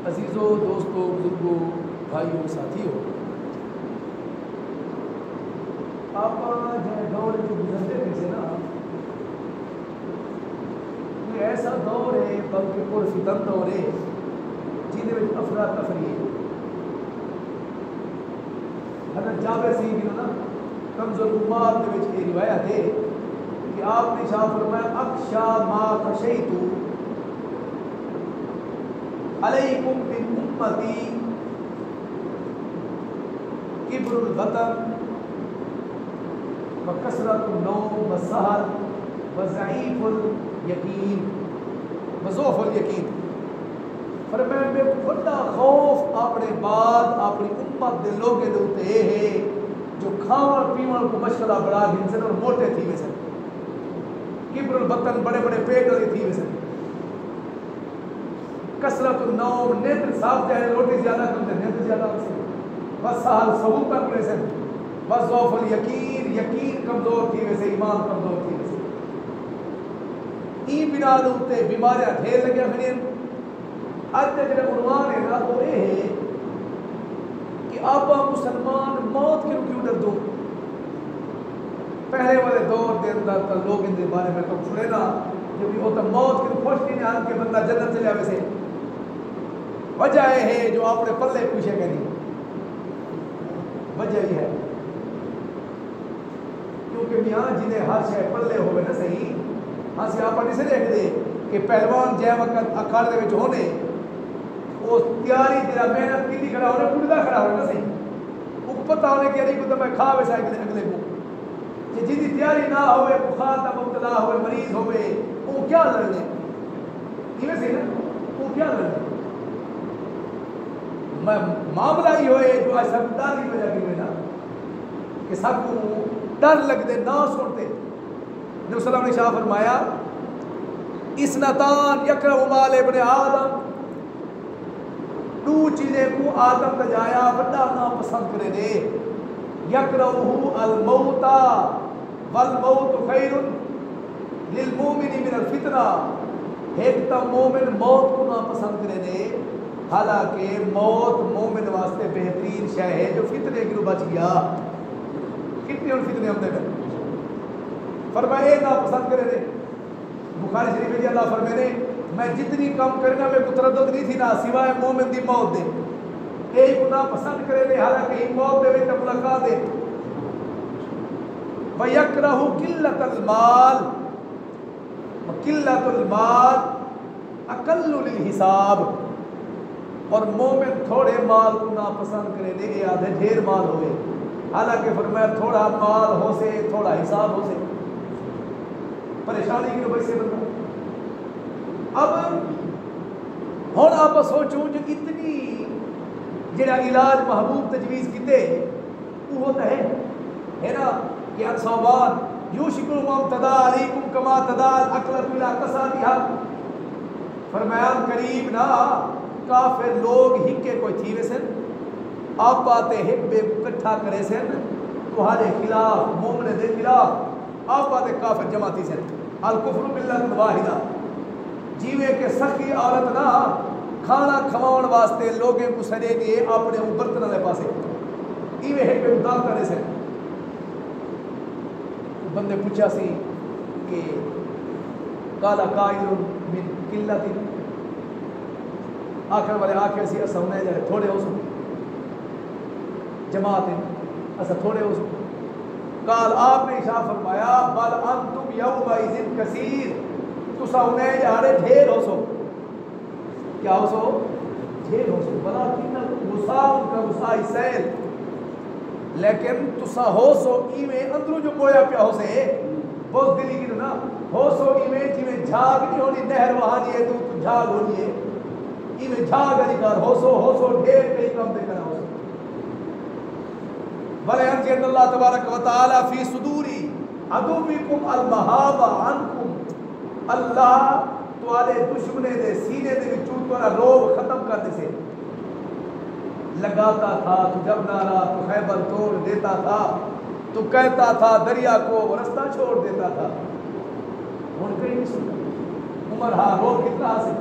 عزیزوں، دوستوں، بزرگوں، بھائیوں، ساتھیوں، آپ جہاں دور جو گزرتے میں سے نا کوئی ایسا دور ہے بلکہ پر فتن دور ہے جہد افراتفری ہے۔ حضرت جابر سی کی نا کنز الامال کے وچ یہ روایت ہے کہ آپ نے شاہ فرمایا اخشا ما خشیت علیکم من امتی کبر البطن وکثرت النوم والسہر وضعیف الیقین وضعف الیقین۔ فرمایا میں بڑا خوف اپنے بعد اپنی امت دے لوگے دے اوتے یہ ہے جو کھاون پیون کو مشغلہ بڑا گھن اور موٹے تھی ویسے کبر البطن بڑے بڑے پیٹ والی تھی ویسے کثرت النوم نیند صاف جائے روٹی زیادہ کم دے نیند زیادہ سے بس سہل سہو کا پڑے سے بس ضعف الیقین یقین کمزور تھی ویسے ایمان کمزور تھی ویسے ای بنا دوتے بیماریاں ڈھیر لگیا پھر آج تک جب عنوان ہے نا وہ یہ ہے کہ آپ مسلمان موت کے کیوں ڈر دو۔ پہلے والے دور دے اندر تو لوگ ان کے بارے میں تو سنے نا جو بھی ہوتا موت کے خوش نہیں آن کے بندہ جنت چلے آوے سے وجہ یہ ہے جو آپ نے پلے پوچھے گا نہیں، وجہ یہ ہے کیونکہ میاں جنہیں ہر شے پلے ہوئے نا صحیح ہاں سی آپ نہیں سے دیکھ دے کہ پہلوان جے وقت اکھاڑ دے وچ ہونے وہ تیاری تیرا محنت کی کھڑا ہونے پڑھدا کھڑا ہونے نا صحیح وہ پتہ ہونے کہ یعنی کو میں کھا ویسا اگلے کو جی جی تیاری نہ ہوئے بخار نہ مبتلا ہوئے مریض ہوئے وہ کیا لڑنے یہ صحیح نا وہ کیا لڑنے معاملہ ہی ہوئے جو آج سب ڈر کی وجہ کی وجہ کہ سب کو ڈر لگ دے نہ سنتے نبی صلی اللہ علیہ وسلم نے شاہ فرمایا اسنتان یکرہما ابن آدم دو چیزیں کو آدم کا جایا بڑا نا پسند کرے دے یکرہو الموتا والموت خیر للمومن من الفتنہ ایک تا مومن موت کو نا پسند کرے دے حالانکہ موت مومن واسطے بہترین شے ہے جو فتنے کی بچ گیا کتنے اور فتنے ہم دے فرمائے نا پسند کرے دے بخاری شریف میں اللہ فرمائے نے میں جتنی کم کرنا میں متردد نہیں تھی نا سوائے مومن دی موت دے ایک نا پسند کرے دے حالانکہ ایک موت دے میں ملاقات دے وَيَكْرَهُ قِلَّةَ الْمَالِ وَقِلَّةُ الْمَالِ أَقَلُّ لِلْحِسَابِ اور مومن تھوڑے مال کو نا پسند کرے دے یہ آدھے ڈھیر مال ہوئے حالانکہ فرمایا تھوڑا مال ہو سے تھوڑا حساب ہو سے پریشانی کی وجہ سے بندہ اب ہن آپ سوچو جو اتنی جڑا علاج محبوب تجویز کیتے وہ ہوتا ہے نا کہ انصوبان یوشکل ممتدا علیکم کما تدا الاکلت الى قصابها فرمایا قریب نا کافر لوگ ہکے کوئی تھی ویسن آپ باتیں ہک بے اکٹھا کرے سن تمہارے خلاف مومن دے خلاف آپ باتیں کافر جمع تھی سن الکفر باللہ واحدہ جیوے کے سخی عورت نہ کھانا کھواؤن واسطے لوگیں کو سڑے دیے اپنے برتن والے پاسے ایوے ہے کہ ادار کرے سے بندے پوچھا سی کہ قالا قائل من قلت آخر والے آخر سی اسا ہونے جائے تھوڑے ہو سو جماعت اسا تھوڑے ہو سو قال آپ نے اشارہ فرمایا بل انتم یومئذ کثیر تسا انہیں جہاں ڈھیر ہو سو کیا ہو سو ڈھیر ہو سو بلا کن غصہ ان کا غصہ سیل لیکن تسا ہو سو ایویں اندروں جو مویا پیا ہو سے بہت دلی کی نا ہو سو ایویں جیویں جھاگ نہیں ہونی نہر وہاں نہیں ہے تو جھاگ ہونی ہے ایویں جھاگ علی کار ہو سو ڈھیر کئی کم دے کرا ہو سو بلے انجید اللہ تبارک و تعالی فی صدوری عدوکم المحابہ عنکم اللہ تمہارے دشمنے دے سینے دے وچوں تمہارا روب ختم کر دے سے لگاتا تھا تو جب نارا تو خیبر توڑ دیتا تھا تو کہتا تھا دریا کو رستہ چھوڑ دیتا تھا ہن کہیں نہیں سنتا عمر ہاں روب کتنا حاصل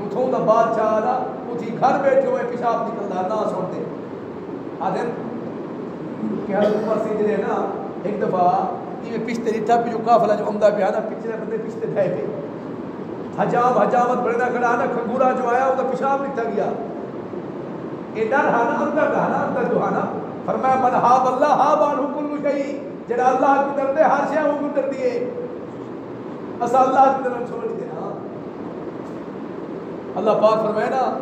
اتوں دا بادشاہ نا اُتھی گھر بیٹھے ہوئے پیشاب نکلدا نہ سنتے آدھے کہ حضرت عمر سے جڑے نا ایک دفعہ یہ پچھتے ریٹھا پہ جو قافلہ جو عمدہ پہ آنا پچھلے بندے پچھتے بھائی پہ حجامت بڑے نہ کھڑا نا کھنگورا جو آیا وہ تو پیشاب نکتا گیا یہ ڈر ہانا اندر رہنا اندر جو ہانا فرمایا من ہاب اللہ ہاب عنہ کل شیء جڑا اللہ کو ڈرتے ہر شے وہ کو ڈر دیے اسا اللہ کی طرف چھوڑ دینا اللہ پاک فرمایا نا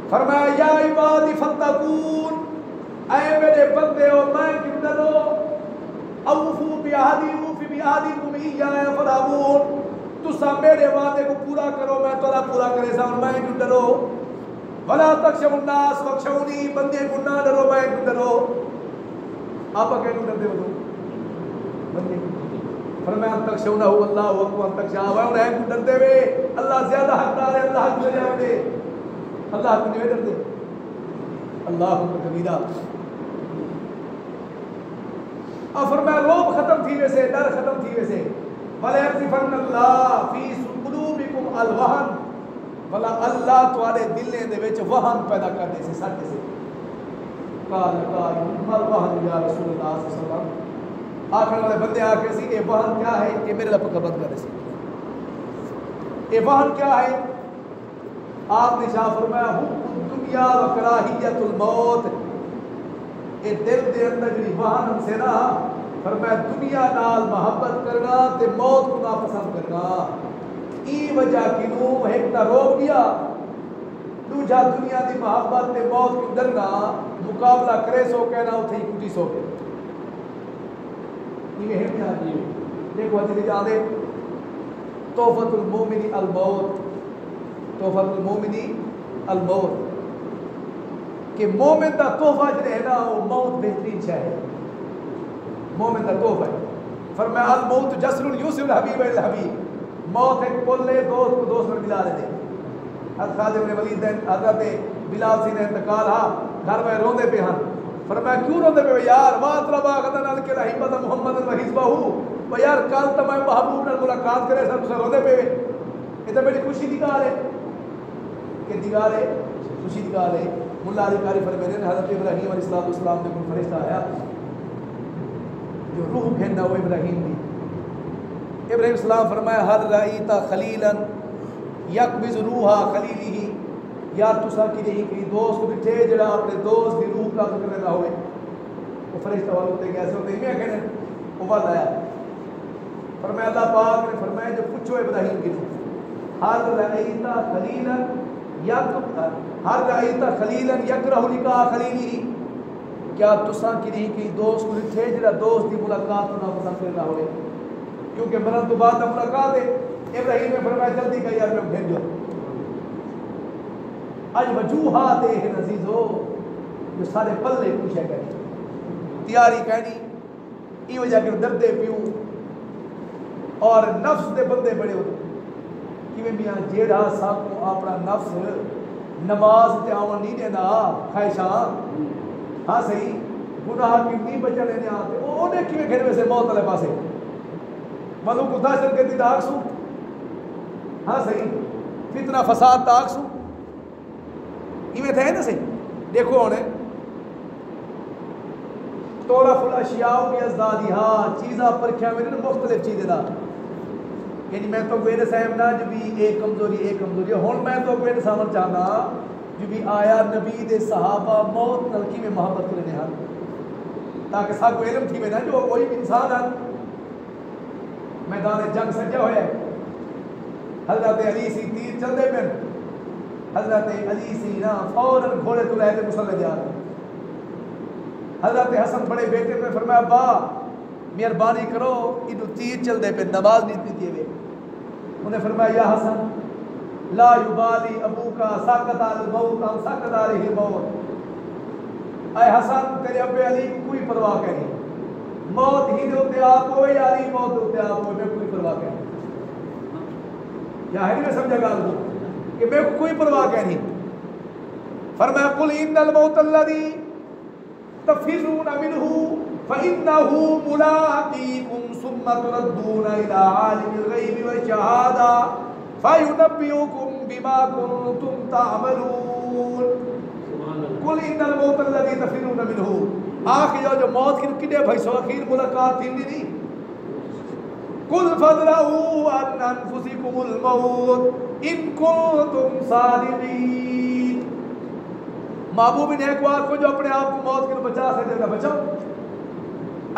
فرمایا یا عبادی فتقون اے میرے بندے ہو میں کیوں ڈرو اوفو بعہدی اوفی بعہدکم ایایا فرحبون تسا میرے وعدے کو پورا کرو میں تھوڑا پورا کرے سا اور میں کیوں ڈرو ولا تخشوا الناس واخشونی بندے کو نہ ڈرو میں کیوں ڈرو آپ کیوں ڈرتے ہو بندے فرمایا تخشونہ اللہ اکبر تخشوا اور ہے کیوں ڈرتے ہوئے اللہ زیادہ حقدار ہے اللہ کو جانے اللہ کو نہیں ڈرتے اللہ کبیرہ اور فرمایا روب ختم تھی ویسے ڈر ختم تھی ویسے وَلَيَقْذِفَنَّ اللَّهُ فِي قُلُوبِكُمْ الْوَهْنَ بلا اللہ تواڈے دلیں دے وچ وہن پیدا کر دے سی ساڈے سے قال مل وہن یا رسول اللہ صلی اللہ علیہ وسلم آخر والے بندے آ کے سی اے وہن کیا ہے یہ میرے لب کا بند کر دے سی اے وہن کیا ہے آپ نے شاہ فرمایا حب الدنیا و کراہیت الموت اے دل دے اندر جڑی وہن سے نا فرمایا دنیا نال محبت کرنا تے موت کو ناپسند کرنا ای وجہ کنوں ایک تا روک دیا دوجا دنیا دی محبت تے موت کو ڈرنا مقابلہ کرے سو کہنا اتھے ہی کٹی سو کے یہ ہے کیا جی دیکھو حدیث جا دے تحفۃ المومن الموت تحفۃ المومن الموت کہ مومن دا تحفہ جڑے ہے نا وہ موت بہترین شے ہے مومن دا تحفہ ہے فرمایا الموت جسر یوسف الحبیب الحبیب موت ایک پلے دوست کو دوست میں ملا دے حضرت خالد بن ولید نے حضرت بلال سی نے انتقال ہا گھر میں روندے پہ ہن فرمایا کیوں روندے پہ یار واطربا غدن ال کے رحمت محمد و حزبہ و یار کل تو میں محبوب نے ملاقات کرے سب سے روندے پہ یہ تو میری خوشی دی گال ہے کہ دی گال ہے خوشی دی گال ہے مولا علی قاری فرماتے ہیں حضرت ابراہیم علیہ السلام نے کوئی فرشتہ آیا جو روح پھیرنا وہ ابراہیم دی ابراہیم السلام فرمایا حد رائیتا خلیلا یقبض روحا خلیلی یا تسا کی رہی کہ دوست بٹھے جڑا اپنے دوست کی روح قبض کرنے نہ ہوئے وہ فرشتہ والے ہوتے کیسے ہوتے ہیں کہنے وہ بات آیا فرمایا اللہ پاک نے فرمایا جو پوچھو ابراہیم کی روح حد رائیتا خلیلا یکرہ لقاء خلیلی کیا تسا کی رہی کہ دوست کو بٹھے جڑا دوست کی ملاقات نہ پسند کرنے نہ ہوئے کیونکہ مرن تو بعد ملاقات ہے ابراہیم نے فرمایا جلدی کا یار میں بھیجو آج وجوہات ہیں عزیزو جو سارے پلے پوچھے کریں تیاری کہنی ای وجہ کہ دردے پیوں اور نفس دے بندے بڑے ہوتے کہ میاں جیڑا سب کو اپنا نفس نماز تے آون نہیں دینا خواہشاں ہاں صحیح گناہ کی نہیں بچا لینے آتے انہیں کیویں گھر میں سے موت والے پاسے ملوک کو داشت کے دی داغ سو ہاں صحیح فتنہ فساد داغ سو ایویں تھے نا صحیح دیکھو ہونے طورف الاشیاء کی ازدادی ہاں چیزاں پرکھیاں میں نے مختلف چیزیں دا یعنی میں تو کوئی نسائم نا جو بھی ایک کمزوری ہون میں تو کوئی نسامن چاہنا جو بھی آیا نبی دے صحابہ موت نلکی میں محبت کرنے ہاں تاکہ ساتھ کو علم تھی میں نا جو کوئی بھی انسان ہے میدان جنگ سجا ہوئے حضرت علی سی تیر چل دے پھر حضرت علی سی نا فوراً گھوڑے تو رہتے مسلح جا رہے حضرت حسن بڑے بیٹے میں فرمایا با مہربانی کرو انہوں تیر چل دے پھر نماز نہیں دیتی ہوئے انہیں فرمایا یا حسن لا یبالی ابو کا ساکت آل الموت ہم ساکت آلہ الموت اے حسن تیرے ابے علی کوئی پرواہ کہیں موت ہی دوتے آپ ہوئے یا علی موت دوتے آپ ہوئے میں کوئی پرواہ کہیں یا ہے نہیں میں سمجھا گا کہ میں کوئی پرواہ کہیں فرمایا قل ان الموت الذی تفرون منہ فإنه ملاقيكم ثم تردون إلى عالم الغيب والشهادة فينبئكم بما كنتم تعملون قل ان الموت الذي تفرون منه آخر جو موت کی کنے بھائی سو اخیر ملاقات تھی نہیں قل فادرؤوا عن انفسكم الموت ان كنتم صادقین محبوب نے ایک بات کو جو اپنے آپ کو موت کے بچا سکے گا بچاؤ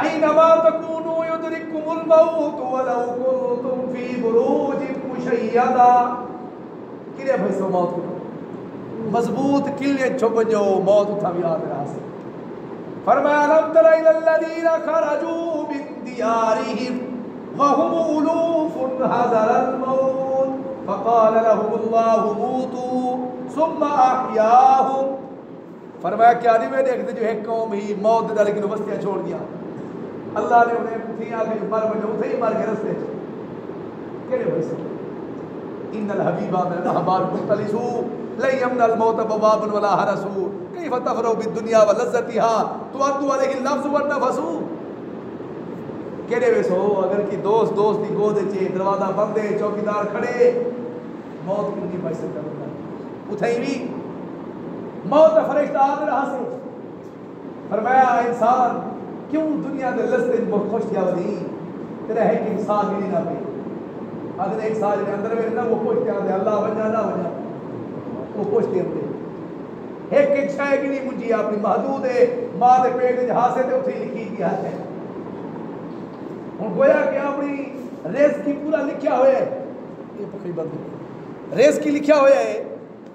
اینما تکونوا یدرککم الموت ولو کنتم فی بروج مشیدہ کنے بھائی سو موت کو مضبوط قلعے چھپ جو موت اٹھا بھی آتے رہا سے فرمایا لم تر الی الذین خرجوا من دیارہم وهم الوف حذر الموت فقال لهم اللہ موتوا ثم احیاهم فرمایا کیا نہیں میں دیکھتے جو ایک قوم ہی موت دے لیکن بستیاں چھوڑ دیا اللہ نے انہیں تھی آگے مر بجو تھے ہی مر کے رستے کہنے بھائی سے ان الحبیب آمن احبار مختلسو لن یمن الموت بواب ولا حرسو کیف تفرو بالدنیا ولذتها تودو علیہ اللفظ والنفسو کہنے بھائی سو اگر کی دوست کی گود چے دروازہ بندے چوکیدار کھڑے موت کی نہیں بچ سکتا بندہ اتھائی بھی موت فرشتہ آدھ رہا سے فرمایا انسان کیوں دنیا دے لستے بہت خوش کیا ودی تیرا ہے کہ انسان بھی نہیں نہ پہ اگر ایک سال کے اندر میں نہ وہ خوش کیا دے اللہ بن جا نہ ہو جا وہ خوش کیا دے ایک شاہ کی نہیں مجھے اپنی محدود ہے ماں دے پیٹ جہاں سے تے اتھی لکھی کی حد ہے ہوں گویا کہ اپنی ریس کی پورا لکھیا ہوئے ہے یہ پکڑی بند ریس کی لکھیا ہوئے ہے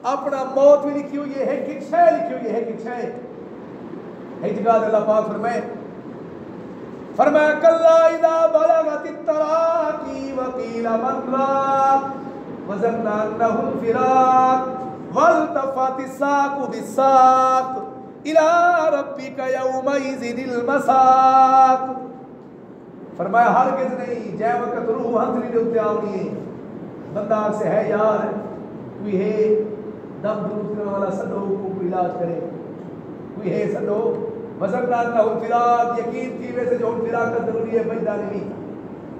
اپنا موت بھی لکھی ہوئی ہے ایک شاہ لکھی ہوئی ہے ایک شاہ ایک جگہ اللہ پاک فرمایا کلا اذا بلغت التراقی وقیل من راق وظن انه الفراق والتفت الساق بالساق الى ربك يومئذ المساق فرمایا ہرگز نہیں جے وقت روح ہنسلی دے اتے آونی ہے بندہ سے ہے یار کوئی ہے دم دروز کرنے والا سڈو کو علاج کرے کوئی ہے سڈو وزن انہو فراق یقین تھی ویسے جو فراق کا ضروری ہے بجدہ نہیں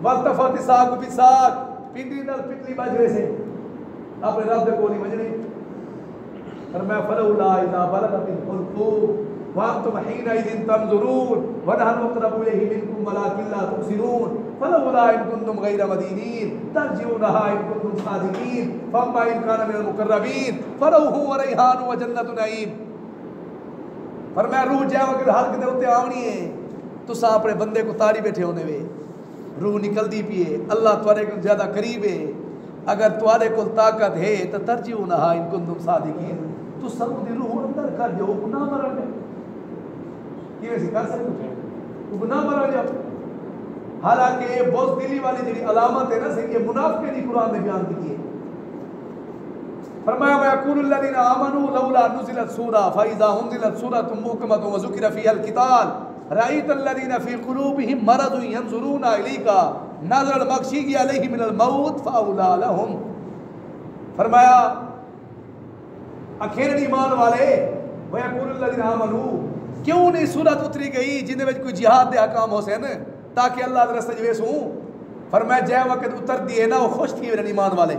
والتفت ساق بساق پنڈی نال پتلی بج ویسے اپنے رب دے کولی بجنے فرمایا فلولا اذا بلغت الحلقوم وانتم حينئذ تنظرون ونحن اقرب اليه منكم ولكن لا تبصرون فلولا ان كنتم غير مدينين ترجعونها ان كنتم صادقين فاما ان كان من المقربين فروح وريحان وجنة نعيم فرمایا روح جائے وقت حلق دے ہوتے آونی ہے تو سا اپنے بندے کو تاری بیٹھے ہونے وے روح نکل دی پیے اللہ توارے کو زیادہ قریب ہے اگر توارے کو طاقت ہے تو ترجعونها ان كنتم صادقين تو سب دی روح اندر کر جو گناہ مرنے یہ ویسے کر سکتے وہ گناہ مرا جب حالانکہ بہت دلی والی جڑی علامت ہے نا سے یہ منافقے دی قرآن میں بیان کی ہے فرمایا وَيَقُولُ الَّذِينَ آمَنُوا لَوْلَا نُزِلَتْ سُورَةٌ فَإِذَا أُنزِلَتْ سُورَةٌ مُحْكَمَةٌ وَذُكِرَ فِيهَا الْقِتَالُ رَأَيْتَ الَّذِينَ فِي قُلُوبِهِم مَرَضٌ يَنظُرُونَ إِلَيْكَ نَظْرَ الْمَغْشِيِّ عَلَيْهِ مِنَ الْمَوْتِ فَأَوْلَىٰ لَهُمْ فرمایا اخیر ایمان والے وَيَقُولُ الَّذِينَ آمَنُوا کیوں نہیں سورت اتری گئی جنہیں میں کوئی جہاد دے حکام حسین تاکہ اللہ در رستے جویس ہوں فرمایا جائے وقت اتر دیئے نا وہ خوش تھی میرے ایمان والے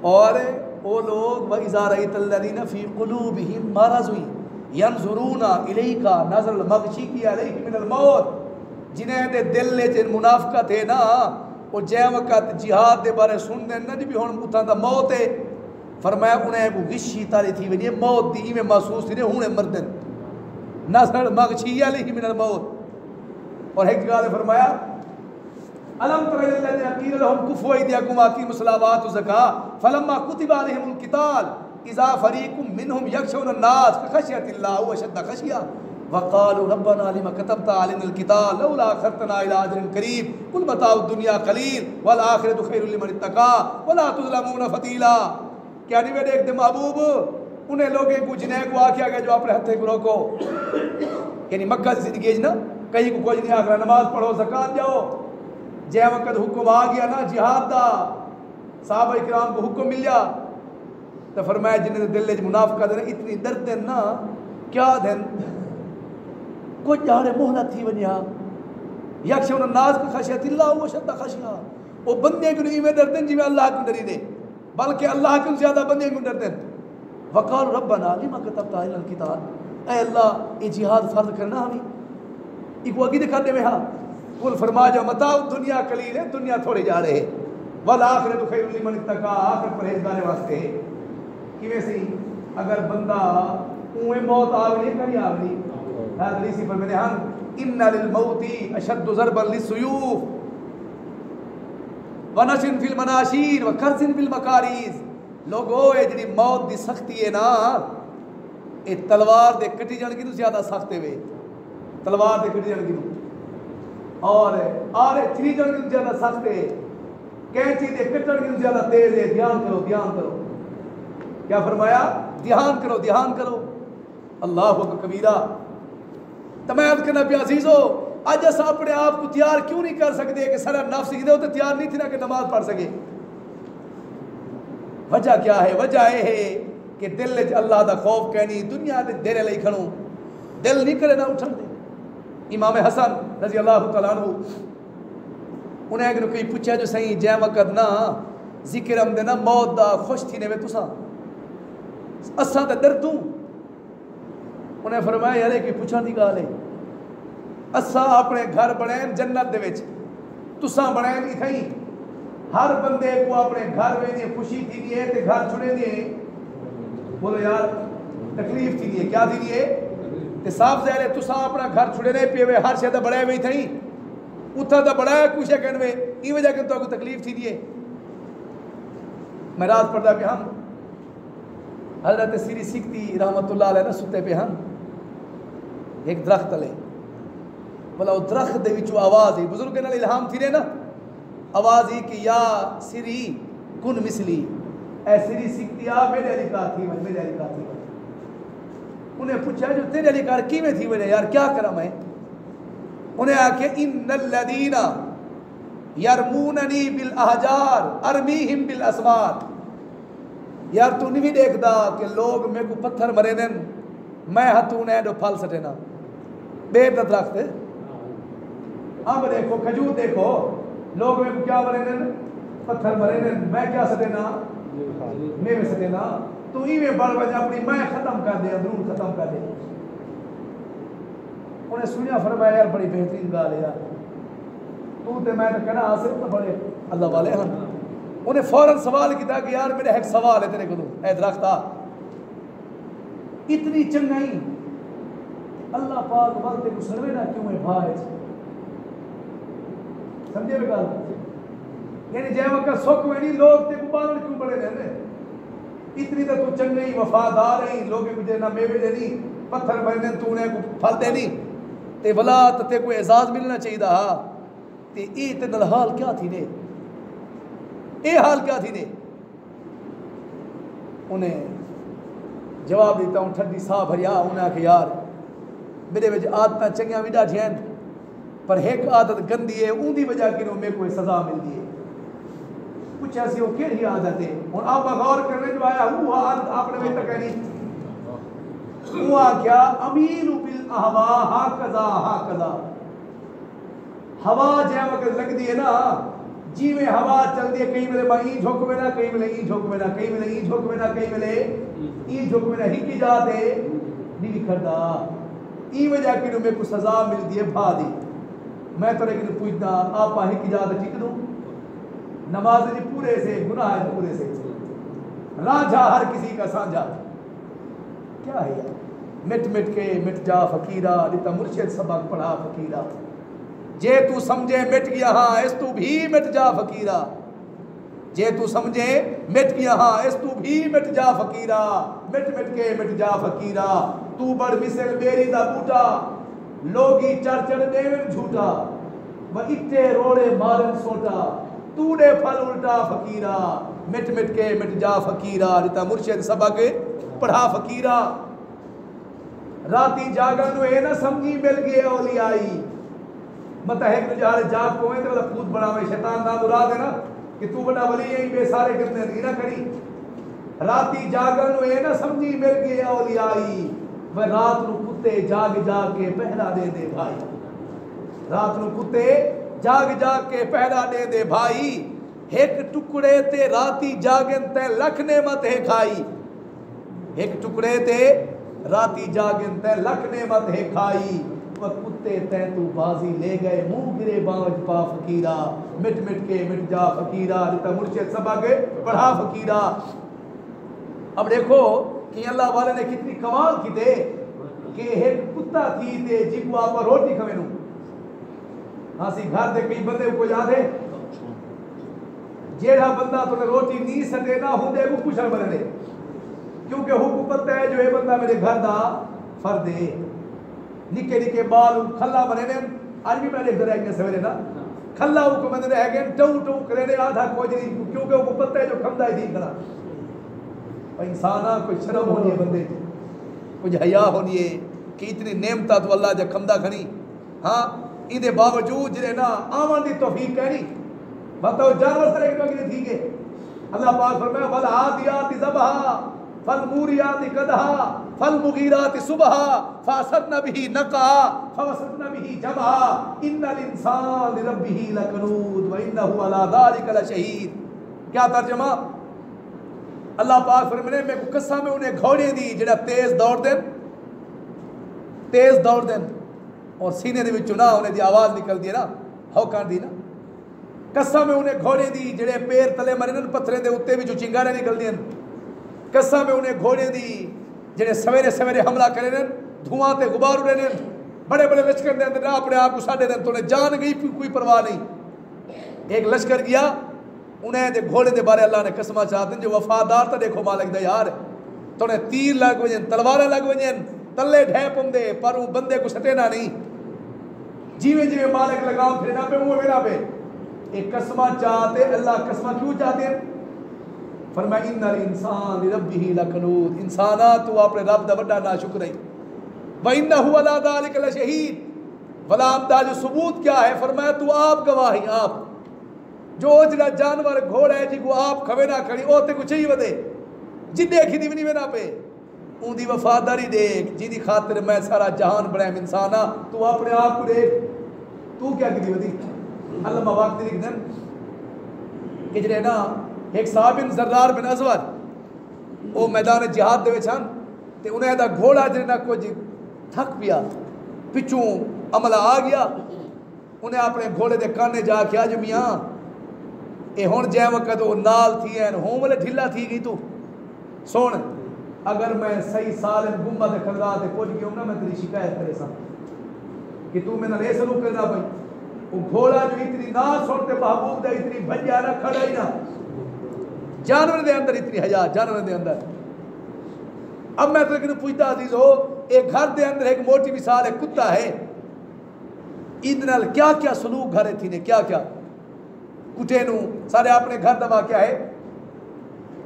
اور وہ لوگ وَإِذَا رَأَيْتَ الَّذِينَ فِي قُلُوبِهِم مَرَضٌ يَنظُرُونَ إِلَيْكَ نَظْرَ الْمَغْشِيِّ عَلَيْهِ مِنَ الْمَوْتِ جنہیں دے دل لے جن منافقت ہے نا وہ جائے وقت جہاد دے بارے سن دیں نا جب ہون اتھا دا موت ہے فرمایا انہیں وہ غشی تاری تھی ونی موت دی میں محسوس تھی انہیں مردن نظر مغشی علیہ من الموت اور ایک جگہ نے فرمایا الم تر الى الذين قيل لهم كفوا ايديكم واقيموا الصلاه والزكاه فلما كتب عليهم القتال اذا فريق منهم يخشون الناس كخشيه الله وشد خشيه وقالوا ربنا لما كتبت علينا القتال لولا اخرتنا الى اجل قريب قل متاع الدنيا قليل والاخره خير لمن اتقى ولا تظلمون فتيلا کیا نہیں میرے ایک دم محبوب انہیں لوگیں کو جنہیں کو آکھیا گیا جو اپنے ہتھے کو روکو یعنی مکہ سے زندگی نا کہیں کو کوئی نہیں آگرہ نماز پڑھو زکاة جاؤ جے وقت حکم آ گیا نا جہاد دا صحابہ اکرام کو حکم مل جا تو فرمایا جنہیں دل لے منافقہ دینا اتنی درد دن نا کیا دن کوئی جہاں محلت تھی ونیا یکشون الناس کی خشیت اللہ و شد خشیہ وہ بندے کو نہیں میں درد دن جی میں اللہ کو ڈری دے بلکہ اللہ کے زیادہ بندے کو ڈرتے ہیں. وقال ربنا لما كتبت علينا القتال، اے اللہ یہ جہاد فرض کرنا ہمیں ایک وہ کی دکھاتے میں. ہاں قل فرما جو متاع دنیا قلیل ہے، دنیا تھوڑے جا رہے ہیں، والآخرۃ خیر لمن اتقى، آخر پرہیزگار واسطے. کیویں سی اگر بندہ اوے موت آ گئی کہیں آ گئی حضرت سی فرماتے ہیں ان للموت اشد ضربا للسيوف ونشن فی المناشیر وکرز فی المکاریز. لوگو اے جڑی موت دی سختی ہے نا اے تلوار دے کٹی جان کی تو زیادہ سخت ہے، تلوار دے کٹی جان کی اور آرے چری جان کی تو زیادہ سخت ہے، کینچی دے کٹن کی تو زیادہ تیز ہے. دھیان کرو دھیان کرو. کیا فرمایا؟ دھیان کرو دھیان کرو. اللہ اکبر کبیرہ. تمام کرنا پیا عزیزو اج اس اپنے آپ کو تیار کیوں نہیں کر سکتے کہ سارا نفس کی دے تو تیار نہیں تھی نا کہ نماز پڑھ سکے. وجہ کیا ہے؟ وجہ یہ ہے کہ دل وچ اللہ دا خوف کہنی دنیا دے دیرے لئی کھڑوں دل نہیں کرے نہ اٹھن دے. امام حسن رضی اللہ تعالیٰ عنہ انہیں اگر کوئی پوچھا جو صحیح جے وقت نہ ذکر ہم دے نا موت دا خوش تھی نے میں تساں اساں تے ڈر دوں. انہیں فرمایا یار کہ پوچھا دی گال ہے اساں اپنے گھر بنائیں جنت دے وچ تساں بنائیں اتھائی ہر بندے کو اپنے گھر میں خوشی تھی دی ہے تے گھر چھڑے دیے. بولو یار تکلیف تھی دی ہے کیا تھی دی ہے تے صاف ظاہر ہے تساں اپنا گھر چھڑے رہے پے ہر شے تے بڑے ہوئے تھئی اتھا تے بڑا کچھ کہنوے ای وجہ کہ تو کو تکلیف تھی دی ہے. میں رات پڑھدا پہ ہم حضرت سری سکھتی رحمت اللہ علیہ نے ستے پہ ہم ایک درخت لے بولا وہ درخت دے وچوں آواز ہی بزرگ نال الہام تھی رہے نا آواز ہی کہ یا سری کن مثلی اے سری سکھتی آ میرے علی کار تھی میرے علی کار تھی. انہیں پوچھا جو تیرے علی کار کی میں تھی میرے یار کیا کرا میں. انہیں آکے ان الذین یرموننی بالاحجار ارمیہم بالاسمار. یار تو نہیں بھی دیکھتا کہ لوگ میں کو پتھر مرے دن میں ہتھوں نے جو پھل سٹے نا بے درخت اب دیکھو کھجور دیکھو لوگ میں کو کیا مرے دن پتھر مرے دن میں کیا سٹے نا میں سٹے نا تو ہی میں بڑھ وجہ اپنی میں ختم کر دے اندرون ختم کر دے. انہیں سنیا فرمایا یار بڑی بہترین گال ہے یار تو تے میں کہنا حاصل تو بڑے اللہ والے ہن. انہیں فوراً سوال کیا کہ یار میرے ایک سوال ہے تیرے کو اے درخت آ اتنی چنگائی اللہ پاک بولتے کو سروے نہ کیوں ہے بھائی سمجھے میں گل یعنی جے وقت سکھ میں نہیں لوگ تے کو بادل کیوں بڑے رہنے اتنی تو چنگائی وفادار ہے لوگ مجھے نہ میوے دے نہیں پتھر مرنے تو نے کو پھل دے نہیں تے بلا تے کوئی اعزاز ملنا چاہیے ہاں تے اے تے نال حال کیا تھی نے اے حال کیا تھی نے. انہیں جواب دیتا ہوں ٹھنڈی ساہ بھریا انہیں کہ یار میرے وچ عادتاں چنگیاں بھی ڈاٹھیاں پر ایک عادت گندی ہے اون دی وجہ کہ میں کوئی سزا ملتی ہے. پوچھا سی وہ کیڑی عادت ہے اور آپ غور کرنے جو آیا وہ عادت آپ نے میں تک نہیں وہ کیا امین بالاہوا ہاکذا ہاکذا. ہوا جے وقت لگ دی ہے نا جی میں ہوا چل دی ہے کہیں ملے ای جھوک میں نہ کہیں ملے ای جھوک میں نہ کہیں ملے ای جھوک میں نہ کہیں ملے ای جھوک میں نہ ہی کی جاتے نہیں کھڑتا ای وجہ کہ میں کو سزا مل دی ہے بھا دی. میں تو لیکن پوچھتا آپ ہی کی جاتے ٹھیک دوں نماز جی پورے سے گناہ ہے پورے سے راجھا ہر کسی کا سانجھا کیا ہے یار مٹ مٹ کے مٹ جا فقیرہ دیتا مرشد سبق پڑھا فقیرہ جے تو سمجھے مٹ گیا ہاں اس تو بھی مٹ جا فقیرہ جے تو سمجھے مٹ گیا ہاں اس تو بھی مٹ جا فقیرہ مٹ مٹ کے مٹ جا فقیرہ تو بڑ مثل میری دا بوٹا لوگی چڑھ چڑھ دیون جھوٹا و اتے روڑے مارن سوٹا تو دے پھل الٹا فقیرہ مٹ مٹ کے مٹ جا فقیرہ دیتا مرشد سبق پڑھا فقیرہ. راتی جاگن نو اے نہ سمجھی مل گئے اولیائی متحق نجار جاگ کو ہے تو خود بڑا میں شیطان نہ مراد ہے نا کہ تو بڑا ولی ہے بے سارے کرنے دی نہ کری. راتی جاگن نو اے نہ سمجھی مل گئے اولیائی وہ رات نو کتے جاگ جاگ کے پہرا دے دے بھائی رات نو کتے جاگ جاگ کے پہرا دے دے بھائی ایک ٹکڑے تے راتی جاگن تے لکھ نعمت ہے کھائی، ایک ٹکڑے تے راتی جاگن تے لکھ نعمت ہے کھائی، وہ کتے تے تو بازی لے گئے منہ گرے باوج پا فقیرہ، مٹ مٹ کے مٹ جا فقیرہ، جتا مرشد سبا کے پڑھا فقیرہ۔ اب دیکھو کہ اللہ والے نے کتنی کمال کی دے کہ ایک کتا تھی دے جب وہ آپ روٹی کھوے نو، ہاں سی گھر دے کئی بندے کو یاد ہے جیڑا بندہ تو روٹی نہیں سٹے نہ ہوں دے کو پوچھا بنے دے، کیونکہ حکم پتہ ہے جو یہ بندہ میرے گھر دا فرد ہے۔ نکے نکے بال کھلا بنے نے، آج بھی میں دیکھ رہے ہیں سویرے نا کھلا کو بندے رہ گئے ٹو ٹو کرے نے آدھا کوئی نہیں، کیونکہ وہ پتہ ہے جو کھمدا ہی نہیں کرا۔ انسانا کوئی شرم ہونی ہے بندے کچھ حیا ہونی ہے کہ اتنی نعمتہ تو اللہ جا کھمدا کھنی، ہاں ایدے باوجود جنہیں نا آمان دی توفیق کہنی بتاؤ جانور سرے کی توقع تھی کہ اللہ پاک فرمایا فَالْعَادِيَاتِ ضَبْحًا فَالْمُورِيَاتِ قَدْحًا فَالْمُغِيرَاتِ صُبْحًا فَأَثَرْنَ بِهِ نَقْعًا فَوَسَطْنَ بِهِ جَمْعًا إِنَّ الْإِنسَانَ لِرَبِّهِ لَكَنُودٌ وَإِنَّهُ عَلَى ذَلِكَ لَشَهِيدٌ۔ کیا ترجمہ؟ اللہ پاک فرمانے میں کو قسم میں انہیں گھوڑے دی جڑا تیز دوڑ دیں اور سینے دے وچوں نہ انہیں دی آواز نکل دی نا ہوکان دی نا، قسم میں انہیں گھوڑے دی جڑے پیر تلے مرنن پتھرے دے اتے وچوں چنگارے نکل دیں، قسم میں انہیں گھوڑے دی جڑے سویرے سویرے حملہ کرے نن دھواں تے غبار اڑے نن بڑے بڑے لشکر دے اندر اپنے آپ کو ساڈے دن تو نے جان گئی کوئی پرواہ نہیں۔ ایک لشکر گیا انہیں دے گھوڑے دے بارے اللہ نے قسمہ چاہتے ہیں جو وفادار تا دیکھو مالک دا یار تو نے تیر لگ وجن تلوارہ لگ وجن تلے ڈھیپ ہم دے پر وہ بندے کو سٹینا نہیں، جیوے جیوے مالک لگاؤں پھرنا پہ منہ میرا پہ ایک قسمہ چاہتے اللہ قسمہ کیوں چاہتے ہیں؟ فرمایا ان الانسان لربہ لکنود، انسانا تو اپنے رب دا بڑا ناشکر ہے، وَإِنَّهُ عَلَى ذَلِكَ لَشَهِيدٌ، بھلا دا جو ثبوت کیا ہے؟ فرمایا تو آپ گواہی، آپ جو جڑا جانور گھوڑا ہے جی کو آپ کھوے نہ کھڑی اوتے کو چاہیے ودے جی دیکھی دی بھی نہیں پہ اون دی وفاداری دیکھ جی دی خاطر میں سارا جہان بڑھائم انسانا تو اپنے آپ کو دیکھ تو کیا کی دی ودی۔ اللہ مواقع دی لکھدن کہ جڑے نا ایک صحابی زرار بن ازور او میدان جہاد دے وچ ہن تے انہیں دا گھوڑا جڑے نا کچھ تھک پیا پچھوں عملہ آ گیا، انہیں اپنے گھوڑے دے کانے جا کے آج میاں اے ہون جائے وقت وہ نال تھی ہیں ہون والے ڈھلا تھی گئی تو سون اگر میں صحیح سالم گمہ دے خلقہ دے پوچھ گئی ہوں نا میں تیری شکایت کرے سا کہ تو میں نہ لے سلوک کرنا بھائی وہ گھوڑا جو اتنی نال سنتے محبوب دے اتنی بھجیا نہ کھڑا ہی نہ جانور دے اندر اتنی حیا جانور دے اندر۔ اب میں تو لیکن پوچھتا عزیز ہو ایک گھر دے اندر ایک موٹی مثال ہے کتا ہے ادنال کیا کیا سلوک گھرے تھی نے کیا کیا کٹے نو سارے اپنے گھر دا واقعہ ہے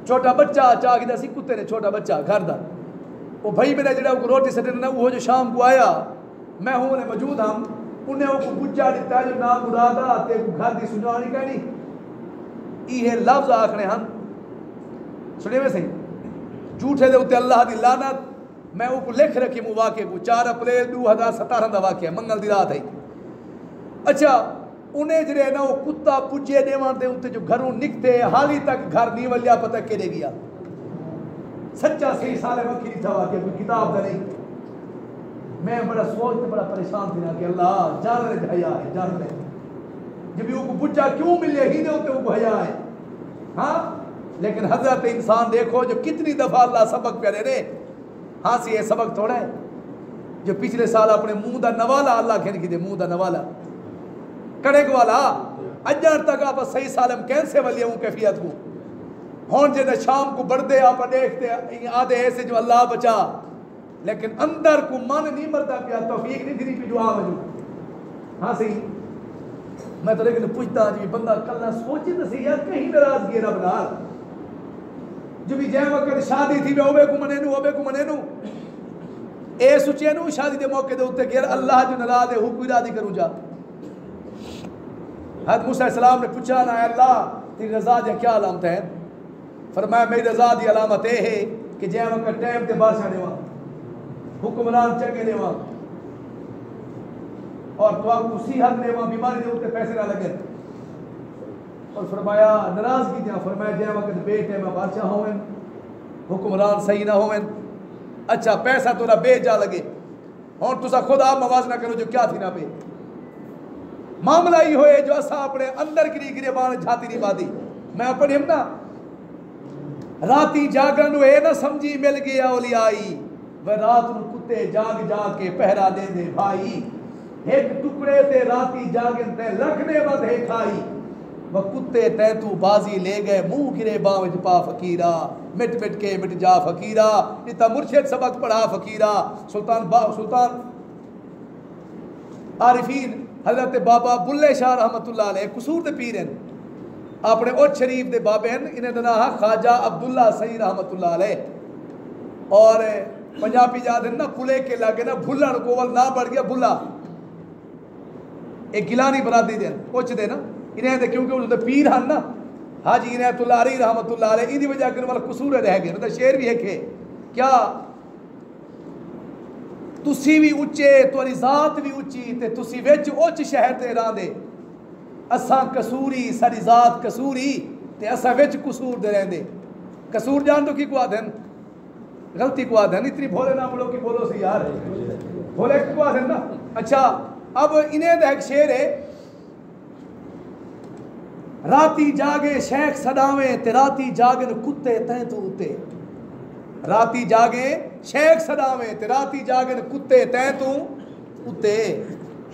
چھوٹا بچہ چاہ گیا سی کتے نے چھوٹا بچہ گھر دا وہ بھائی میرا جڑا کو روٹی سٹے نا وہ جو شام کو آیا میں ہوں نے موجود ہم انہیں وہ کو بچہ دیتا جو نام مرادا تے کو گھر دی سنجھانی کہنی یہ لفظ آکھنے ہم سنے میں صحیح جھوٹے دے ہوتے اللہ دی لعنت میں وہ کو لکھ رکھی مواقع کو 4 اپریل 2017 دا واقعہ منگل دی رات ہے۔ اچھا انہیں جڑے نا وہ کتا پجے دیوان دے ہوتے جو گھروں نکتے حالی تک گھر نہیں ولیا پتہ کیڑے گیا سچا صحیح سالے وقت نہیں تھا واقعہ کوئی کتاب دا نہیں۔ میں بڑا سوچ بڑا پریشان تھی نا کہ اللہ جان رہے حیا ہے جان رہے جب وہ کو بچہ کیوں ملے ہی دے ہوتے وہ حیا ہے ہاں لیکن حضرت انسان دیکھو جو کتنی دفعہ اللہ سبق پہ رہے ہاں سی یہ سبق تھوڑا ہے جو پچھلے سال اپنے منہ دا نوالا اللہ کہنے کی دے منہ دا نوالا کڑک والا اجار تک آپ صحیح سالم کیسے ولی ہوں کیفیت کو ہون جے شام کو بڑھتے آپ دیکھتے آدھے ایسے جو اللہ بچا لیکن اندر کو من نہیں مرتا پیا توفیق نہیں تھی پی دعا وجود ہاں سی میں تو لیکن پوچھتا جی بندہ کلنا سوچی تو سی یار کہیں ناراض گیا رب نال جو بھی جائے وقت شادی تھی میں اوبے کو منینو اے سوچے نو شادی دے موقع دے ہوتے کہ اللہ جو ناراض ہے حکم ارادی کروں جا حضرت موسیٰ علیہ السلام نے پوچھا نا اے اللہ تیری رضا دی کیا علامت ہے؟ فرمایا میری رضا دی علامت یہ ہے کہ جائے وقت ٹائم تے بادشاہ نے وہاں حکمران چنگے نے وہاں اور تو آپ کو صحت نے وہاں بیماری دے ہوتے پیسے نہ لگے اور فرمایا ناراضگی دیا فرمایا جے وقت بیٹے میں بادشاہ ہوئیں حکمران صحیح نہ ہوئیں اچھا پیسہ تو بے جا لگے اور تسا خود آپ موازنہ کرو جو کیا تھی نہ پہ معاملہ ہی ہوئے جو اسا اپنے اندر گری گرے بان جھاتی نہیں بادی میں اپنی ہم نا راتی جاگن اے نہ سمجھی مل گیا اولیائی وہ رات نو کتے جاگ جاگ کے پہرا دے دے بھائی ایک ٹکڑے تے راتی جاگن تے لکھنے ود ہے کھائی وہ کتے تے تو بازی لے گئے منہ گرے باوج پا فقیرہ مٹ مٹ کے مٹ جا فقیرہ اتنا مرشد سبق پڑھا فقیرہ سلطان عارفین حضرت بابا بلے شاہ رحمت اللہ علیہ قصور دے پیر ہیں اپنے اوچ شریف دے بابے ہیں انہیں دناہا خواجہ عبداللہ صحیح رحمت اللہ علیہ اور پنجابی جاد ہیں نا پلے کے لگے نا بھلن کوول نہ بڑھ گیا بھلا ایک گلانی برادری دیں اوچ دے نا انہیں دے کیونکہ وہ پیر ہیں نا حاجی عنایت اللہ علیہ رحمت اللہ علیہ انہی وجہ کرنے والا قصور رہ گئے نا شعر بھی ہے کہ کیا تسی بھی اچے توری ذات بھی اچی تے تسی وچ اوچ شہر تے رہن دے اساں قصوری ساری ذات قصوری تے اساں وچ قصور دے رہن دے قصور جان تو کی کو آدھن غلطی کو آدھن اتنی بھولے نہ بولو کی بولو سی یار بھولے کو آدھن نا اچھا اب انہیں دے ایک شعر ہے راتی جاگے شیخ صداویں تے راتی جاگن کتے تیں تو اتے راتی جاگے شیخ صداویں تے راتی جاگن کتے تیں تو اتے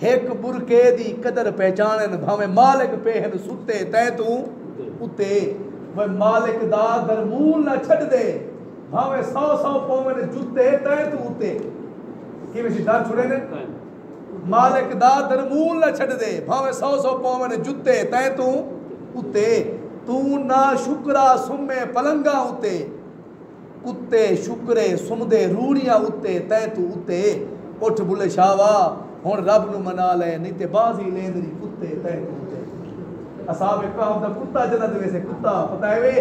ایک برکے دی قدر پہچانن بھاویں مالک پہن ستے تیں تو اتے وہ مالک دا درمول نہ چھڑ دے بھاویں 100 پومن جتے تیں تو اتے کی میں ڈر چھڑے نے مالک دا درمول نہ چھڑ دے بھاویں 100 پومن جتے تیں تو اتے تو نہ شکرہ سمے پلنگا اتے کتے شکرے سمدے روڑیاں اتے تے تو اتے اٹھ بلے شاوا ہن رب نو منا لے نہیں تے بازی لیندری کتے تے تو اتے اصحاب کہف دا کتا جنت ویسے کتا پتہ ہے وے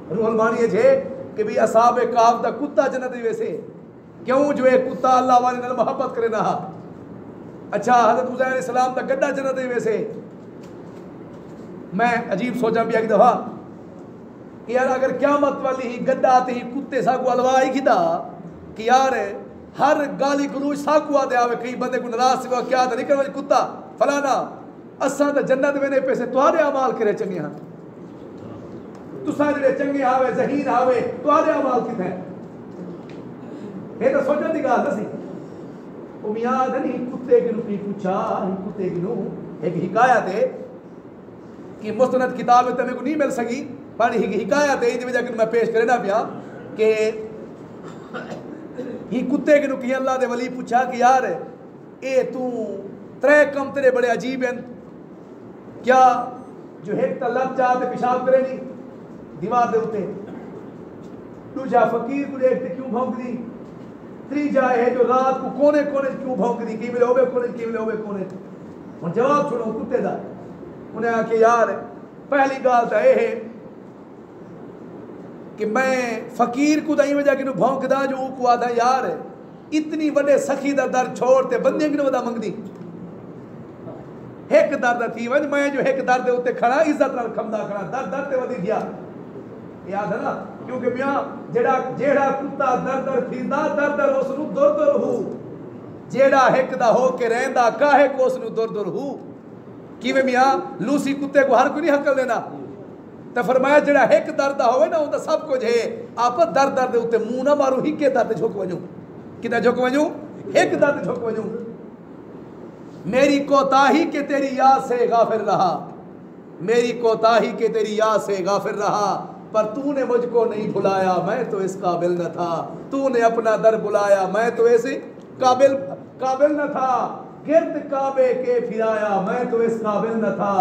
روح المانی ہے کہ بھی اصحاب کہف دا کتا جنت ویسے کیوں جو ایک کتا اللہ والے نال محبت کرے نہ اچھا حضرت عزیر علیہ السلام دا گڈا جنت ویسے میں عجیب سوچا بھی ایک دفعہ کہ یار اگر قیامت والی ہی گڈا آتے ہی کتے ساکو علوائی کھدا کہ یار ہر گالی گلوچ ساکو آتے آوے کئی بندے کو نراز سے کیا آتا نکل وجہ کتا فلانا اساں تا جنت میں نے پیسے توارے عمال کرے چنگے ہاں تو سارے چنگے آوے ذہین آوے توارے عمال کی تھے یہ تو سوچا دی گا سی امیاد نہیں کتے کی نو کی پوچھا کتے کی نو ایک حکایت ہے کہ مستند کتاب میں کو نہیں مل سکی پر حکایت ہے یہ وجہ کہ میں پیش کرنا پیا کہ ہی کتے کے نو کہ اللہ دے ولی پوچھا کہ یار اے تو ترے کم تیرے بڑے عجیب ہیں کیا جو ایک تا لب چاہتے پیشاب کرے نہیں دیوار دے ہوتے دوجا فقیر کو دیکھتے کیوں بھونک دی تری جائے ہے جو رات کو کونے کونے کیوں بھونک دی کی ملے ہوئے کونے کی ملے ہوئے کونے اور جواب چھوڑو کتے دا انہیں آ کہ یار پہلی گال تا اے ہے کہ میں فقیر کو دائیں وجہ کنو بھونک دا جو کو آدھا یار اتنی بڑے سخی دا در چھوڑتے بندے کنو ودا منگ دی ایک در دا تھی ونج میں جو ایک در دے ہوتے کھڑا عزت نال کھمدا کھڑا در در تے ودی گیا یاد ہے نا کیونکہ میاں جیڑا کتا در در تھیندا در در اس نو در در ہو جیڑا ایک دا ہو کے رہندا کاہے کو اس نو در در ہو کیویں میاں لوسی کتے کو ہر کوئی نہیں حقل دینا تو فرمایا جڑا ایک درد ہوئے نا وہ سب کچھ ہے آپ درد درد ہوتے منہ نہ مارو ہی کے درد جھوک ونجوں کتنا جھوک ونجوں ایک درد جھوک ونجوں میری کوتاہی کے تیری یاد سے غافل رہا میری کوتاہی کے تیری یاد سے غافل رہا پر تو نے مجھ کو نہیں بھلایا میں تو اس قابل نہ تھا تو نے اپنا در بلایا میں تو ایسے قابل نہ تھا گرد کعبے کے پھرایا میں تو اس قابل نہ تھا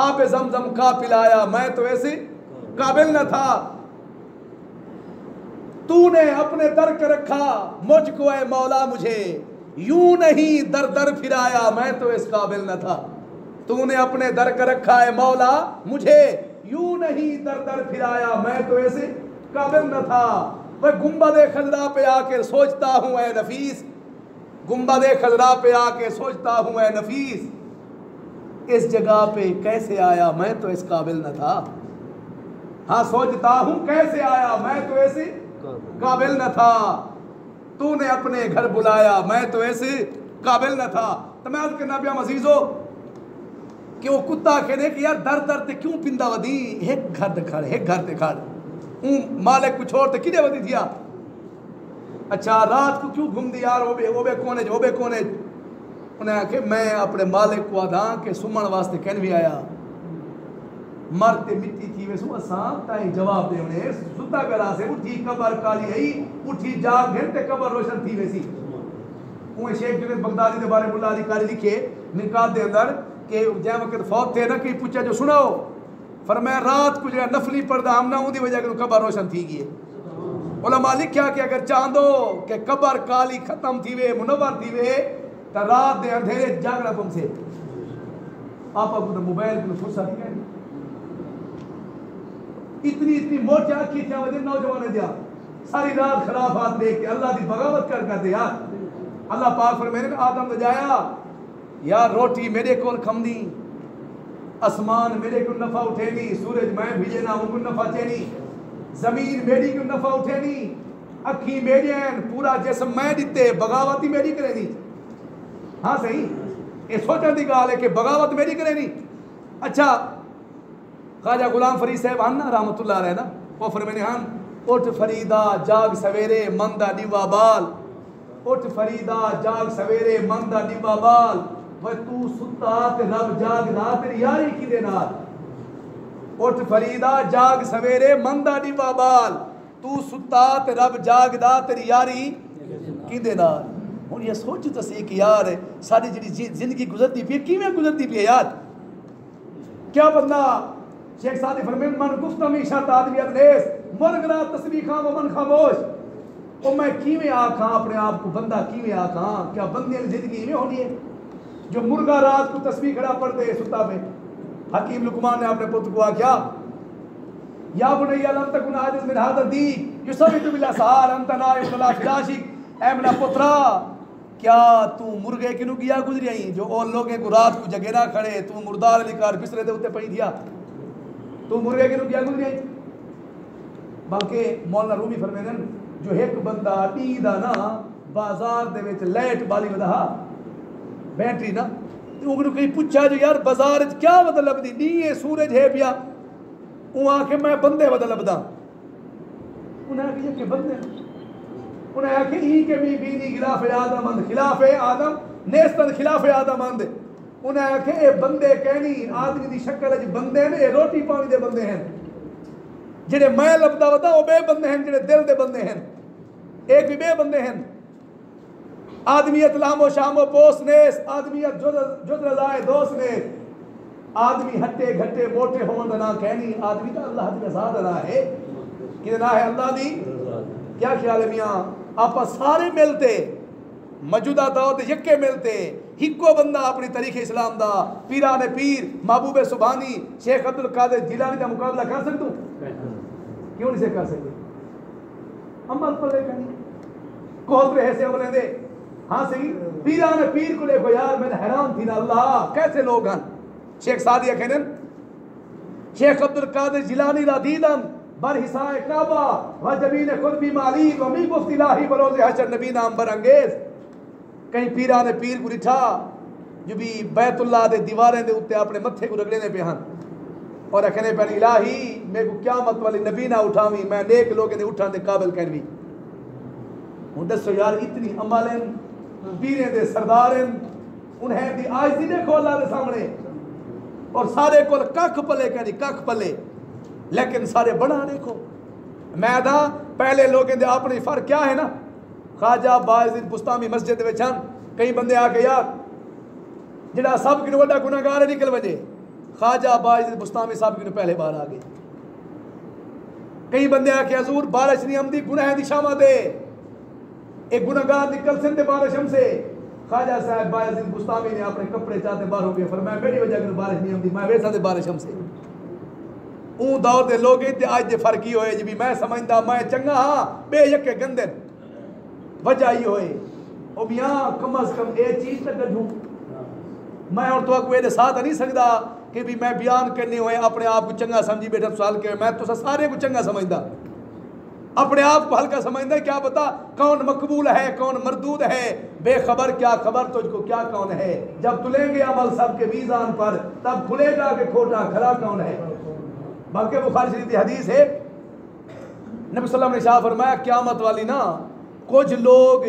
آب زمزم کا پلایا میں تو ایسے قابل نہ تھا تو نے اپنے در کر رکھا مجھ کو اے مولا مجھے یوں نہیں در در پھرایا میں تو اس قابل نہ تھا تو نے اپنے در کر رکھا اے مولا مجھے یوں نہیں در در پھرایا میں تو ایسے قابل نہ تھا وہ گنبد خضرا پہ آ کے سوچتا ہوں اے نفیس گنبد خضرا پہ آ کے سوچتا ہوں اے نفیس اس جگہ پہ کیسے آیا، میں تو اس قابل نہ تھا. ہاں سوچتا ہوں کیسے آیا، میں تو ایسے قابل نہ تھا. تو نے اپنے گھر بلایا، میں تو ایسے قابل نہ تھا. تو میں عرض کرنا پیا عزیزو کہ وہ کتا کہنے کہ یار در در تے کیوں پندہ ودی، ایک گھر تے کھڑ، ایک گھر تے کھڑ، مالک کچھ اور تے کدے ودی دیا. اچھا رات کو کیوں گھوم دی یار، وہ بے کونے. انہیں آکھے میں اپنے مالک کو آدھاں کہ سمن واسطے کہن بھی آیا. مرتے مٹی تھی ویسو اساں تائیں جواب دے انہیں ستا کرا سے اٹھی قبر کالی ہے، اٹھی جاگ گھنٹے قبر روشن تھی ویسی. انہیں شیخ جنید بغدادی دے بارے ملا علی قاری لکھے نکات دے اندر کہ جہاں وقت فوت تھے نا کہ پوچھا جو سناؤ، فرمایا رات کو جو نفلی پردہ ہم نہ ہوں دی وجہ کہ قبر روشن تھی گئی. علماء لکھیا کہ اگر چاندو کہ قبر کالی ختم تھی وے منور تھی وے تو رات دے اندھیرے جاگنا تم سے. آپ کو موبائل کو فرصت نہیں ہے، اتنی موٹی آنکھی تھیا وجہ نوجوانے دیا ساری رات خلافات دیکھ کے اللہ دی بغاوت کر دے. یار اللہ پاک فرمائے نے آدم نے جایا یار روٹی میرے کول کھمدی، اسمان میرے کو نفع اٹھینی، سورج میں بھیجے نہ ان کو نفع چینی، زمین میری کو نفع اٹھینی، اکھی میری ہیں، پورا جسم میں دیتے، بغاوتی میری کرے دی. ہاں صحیح یہ سوچن دی گال ہے کہ بغاوت میری کرے دی. اچھا خواجہ غلام فرید صاحب آنا رحمت اللہ علیہ نا وہ فرمینے ہم اٹھ فریدہ جاگ سویرے مندہ ڈیوا بال، اٹھ فریدہ جاگ سویرے مندہ ڈیوا بال، وہ تو ستا تے رب جاگ دا تیری یاری کی دے نال. اٹھ فریدہ جاگ سویرے مندہ ڈیوا بال، تو ستا تے رب جاگ دا تیری یاری کی دے نال. ہوں یہ سوچ تو سی کہ یار ساری جڑی زندگی گزرتی پی کیویں گزرتی پی یار. کیا بندہ شیخ سعدی فرمین من گفتمی شرط آدمیت نیس مرگ را تسبیح خاں و من خاموش. او میں کیویں آکھاں اپنے آپ کو بندہ کیویں آکھاں، کیا بندے کی زندگی میں ہونی ہے جو مرغا رات کو تسبیح کھڑا پڑھتے ستا پہ. حکیم لقمان نے اپنے پتر کو آکھیا یا بنی لم تکن عاجز من هذا الدین یصبح بالاسحار انت نائم علی فراشک. اے میرا پترا کیا تو مرغے کنو گیا گزری آئی جو اور لوگیں کو رات کو جگہ نہ کھڑے، تو مردار علی کار بسرے دے اتے پئی دیا، تو مرغے کنو گیا گزری آئی. بلکہ مولانا رومی فرمینے جو ایک بندہ ڈیدہ نا بازار دے وچ لائٹ بالی ودا بیٹری نا انہوں کہیں پوچھا جو یار بازار کیا مطلب دی نہیں سورج ہے پیا، انہوں آکھے میں بندے مطلب دا، انہوں آکھے یہ کہ بندے، انہوں آکھے ہی کے بھی بینی خلاف آدم اند، خلاف آدم نیستن خلاف آدم اند. انہوں آکھے اے بندے کہنی آدمی دی شکل ہے بندے نے روٹی پانی دے بندے ہیں، جنہیں میں لبدا ودا وہ بے بندے ہیں، جنہیں دل دے بندے ہیں، ایک بھی بے بندے ہیں. آدمیت لام و شام و پوس نیس، آدمیت جد رضائے دوست نیس. آدمی ہٹے گھٹے موٹے ہون دا نہ کہنی، آدمی تا اللہ دی رضا دا ہے کہ نہ ہے اللہ دی. کیا خیال ہے میاں آپ سارے ملتے موجودہ دور دے یکے ملتے ہکو بندہ اپنی تاریخ اسلام دا پیران پیر محبوب سبحانی شیخ عبد القادر جیلانی دا مقابلہ کر سکتوں؟ کیوں نہیں سے کر سکتے؟ عمل پلے کرنی کوہت رہے سے عملیں دے. ہاں صحیح پیران پیر کو دیکھو یار میں حیران تھی نا اللہ کیسے لوگ ہیں. شیخ سعدیہ کہنے شیخ عبد القادر جیلانی را دیدم بر حسائے کعبہ و جبین خود بھی مالید و می گفت الہی بروز حشر نبی نام برانگیز. کہیں پیران پیر کو رٹھا جو بھی بیت اللہ دے دیواریں دے اتے اپنے متھے کو رگڑنے پہ ہن اور رکھنے پہ الہی میں کو قیامت والی نبی نہ اٹھاویں میں نیک لوگ نے اٹھان دے قابل کہنوی. ہوں دسو یار اتنی عمالیں پیریں دے سرداریں انہیں دی آج دی دیکھو اللہ دے سامنے اور سارے کو ککھ پلے کہنی ککھ پلے لیکن سارے بڑا دیکھو. میں دا پہلے لوگیں دے اپنی فرق کیا ہے نا خواجہ باعزید بستامی مسجد دے وچھان کئی بندے آ کے یار جڑا سب کنو وڈا گناہگار نکل وجے خواجہ باعزید بستامی صاحب کنو پہلے بار آ گئے. کئی بندے آ کے حضور بارش نہیں آمدی گناہ دی شامہ دے ایک گناہگار نکل سن دے بارش ہم سے. خواجہ صاحب باعزید بستامی نے اپنے کپڑے چاہتے باہر ہو گئے فرمایا میری وجہ کنو بارش نہیں آمدی میں ویسا دے بارش ہم سے. اون دور دے لوگ تے آج دے فرقی ہوئے جی بھی میں سمجھدا میں چنگا ہاں بے یکے گندے وجہ ہی ہوئے او میاں کم از کم اے چیز تک کڈھوں میں اور تو کوئی ساتھ نہیں سکتا کہ بھی میں بیان کرنے ہوئے اپنے آپ کو چنگا سمجھی بیٹھا سوال کہ میں تو سارے کو چنگا سمجھتا اپنے آپ کو ہلکا سمجھتا کیا پتا کون مقبول ہے کون مردود ہے بے خبر کیا خبر تجھ کو کیا کون ہے جب تلیں گے عمل سب کے میزان پر تب کھلے گا کہ کھوٹا کھرا کون ہے بلکہ بخاری شریف کی حدیث ہے نبی صلی اللہ علیہ وسلم نے شاہ فرمایا قیامت والی نا کچھ لوگ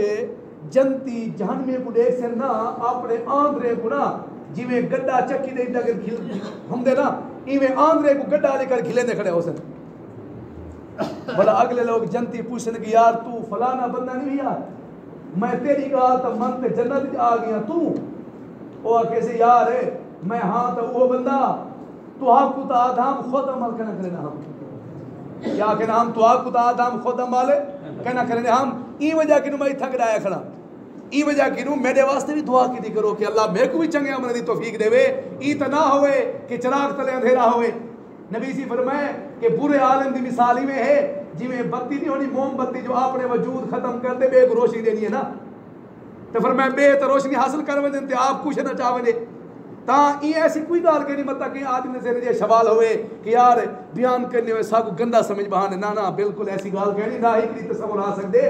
جنتی جہنمی کو دیکھ سے نا اپنے آندرے کو نا جی میں گڈا چکی دے اگر ہم دے نا ایویں آندرے کو گڈا لے کر کھلے دے کھڑے ہو سن بلا اگلے لوگ جنتی پوچھنے کہ یار تو فلانا بندہ نہیں یار میں تیری کہا تو من تے جنت آ گیا تو کیسے یار ہے میں ہاں تو وہ بندہ تو آپ کو تا آدھام خود عمل کرنا کرنا ہم کیا کہنا ہم تو آپ کو تا آدھام خود عمل کہنا کرنا ہم ای وجہ کنو میں تھک رہا ہے کھڑا ای وجہ کنو میرے واسطے بھی دعا کی دی کرو کہ اللہ میں کو بھی چنگے عمل دی توفیق دے وے ای تا نہ ہوئے کہ چراغ تلے اندھیرا ہوئے نبی سی فرمائے کہ برے عالم دی مثالی میں ہے جی میں بتی نہیں ہونی موم بتی جو اپنے وجود ختم کر دے بے کو روشنی دینی ہے نا تو فرمائے بے تو روشنی حاصل کر وے تے آپ کچھ نہ چاہے تا یہ ایسی کوئی گال کہ نہیں مطلب کہ آدمی سے یہ سوال ہوئے کہ یار بیان کرنے ہوئے سب گندا سمجھ بہانے نا بالکل ایسی گال کہنی نہ ہی کری تصور آ سکتے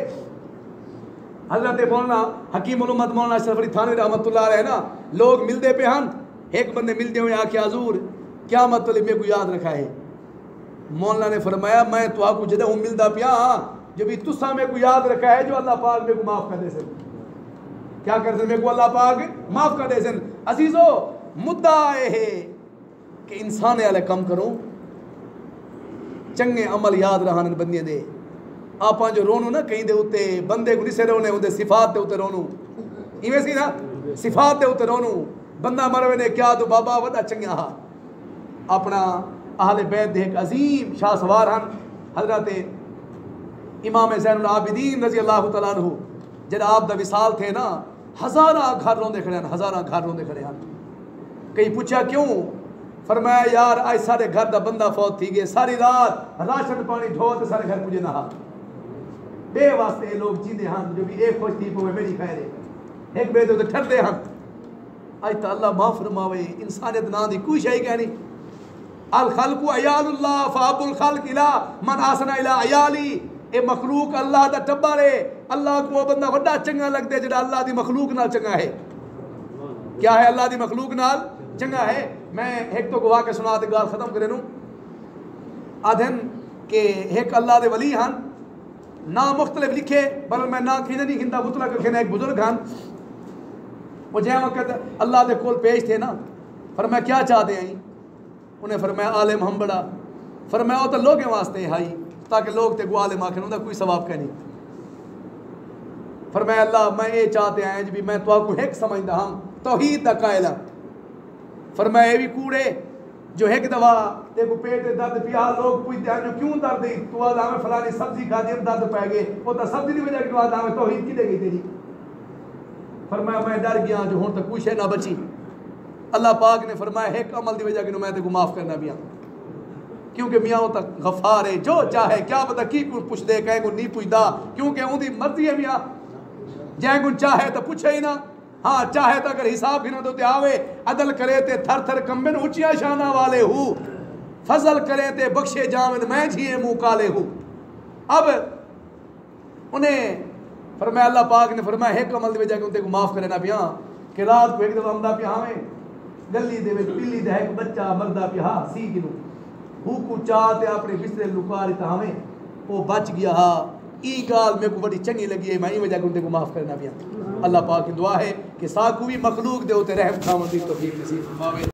حضرت مولانا حکیم علومت مولانا اشرف علی تھانوی رحمۃ اللہ علیہ نا لوگ ملتے پہ ہن ایک بندے ملتے ہوئے آکھے حضور کیا مطلب میں کو یاد رکھا ہے مولانا نے فرمایا میں تو آپ کو جدہ ہوں ملتا پیا جو بھی تسا میں کو یاد رکھا ہے جو اللہ پاک میں کو معاف کر دے سن کیا کر سن میں کو اللہ پاک معاف کر دے سن عزیزو مدعا ہے کہ انسان والے کم کروں چنگے عمل یاد رہان بندے دے آپ جو رونو نا کہیں دے ہوتے بندے کو نہیں سے رونے ہوتے صفات دے ہوتے رونو ایویں سی نا صفات دے ہوتے رونو بندہ مروے نے کیا تو بابا وڈا چنگا ہا اپنا اہل بیت دے ایک عظیم شاہ سوار ہن حضرت امام زین العابدین رضی اللہ تعالیٰ عنہ جب آپ دا وصال تھے نا ہزارہ گھر روندے کھڑے ہیں ہزارہ گھر روندے کھڑے ہیں کہیں پوچھا کیوں فرمایا یار آج سارے گھر دا بندہ فوت تھی گئے ساری رات راشن پانی ڈھوتے سارے گھر مجھے نہا بے واسطے لوگ جیندے ہیں جو بھی ایک خوش تھی پوے میری خیر ہے ایک بے دے ٹھر دے ہیں آج تا اللہ معاف فرماوے انسانیت نہ دی کوئی شے کہنی الخلق عیال اللہ فاب الخلق الہ من آسن الہ عیالی اے مخلوق اللہ دا ٹبر ہے اللہ کو وہ بندہ وڈا چنگا لگ دے جڑا اللہ دی مخلوق نال چنگا ہے کیا ہے اللہ دی مخلوق نال چنگا ہے میں ایک تو گواہ کے سنا دے گال ختم کرے نوں آدھن کہ ایک اللہ دے ولی ہن نا مختلف لکھے بل میں نا کھینے نہیں کھندا مطلق کھینے ایک بزرگ ہن وہ جہاں وقت اللہ دے کول پیش تھے نا فرمایا کیا چاہتے ہیں انہیں فرمایا عالم ہم بڑا فرمایا وہ تو لوگیں واسطے ہائی تاکہ لوگ تے کو عالم آکھن انہوں کوئی ثواب کا نہیں فرمایا اللہ میں یہ چاہتے ہیں بھی میں تو آپ کو ایک سمجھتا ہم توحید دا قائل ہوں فرمایا یہ بھی کوڑے جو ایک دفعہ دیکھو پیٹ درد پیا لوگ پوچھتے ہیں جو کیوں درد ہے تو آدھا ہمیں فلانی سبزی کھا دی درد پہ گئے وہ تو سبزی نہیں وجہ کہ آدھا ہمیں توحید کی دے گئی تیری فرمایا میں ڈر گیا جو ہوں تک کچھ ہے نہ بچی اللہ پاک نے فرمایا ایک عمل دی وجہ کہ میں تے کو معاف کرنا بھی کیونکہ میاں وہ تک غفار ہے جو چاہے کیا پتہ کی کو پوچھ دے کہیں کو نہیں پوچھتا کیونکہ اون دی مرضی ہے میاں جائیں کو چاہے تو پوچھے ہی نہ ہاں چاہے تو اگر حساب ہی نہ دوتے آوے عدل کرے تے تھر تھر کمبن اونچیاں شانہ والے ہو فضل کرے تے بخشے جامد میں جھیے منہ کالے ہو اب انہیں فرمایا اللہ پاک نے فرمایا ایک عمل دی وجہ کہ ان کو معاف کرنا پیا کہ رات کو ایک دفعہ ہمدا پیا ہمیں گلی دے وچ پلی دے ایک بچہ مردا پیا سی کلو ہو کو چاہتے اپنے بسترے لکاری تا ہمیں وہ بچ گیا ای گال میں کو بڑی چنگی لگی ہے میں ای وجہ کہ ان کو معاف کرنا پیا اللہ پاک کی دعا ہے کہ ساکو بھی مخلوق دے ہوتے رحم خامدی توفیق نصیب فرماوے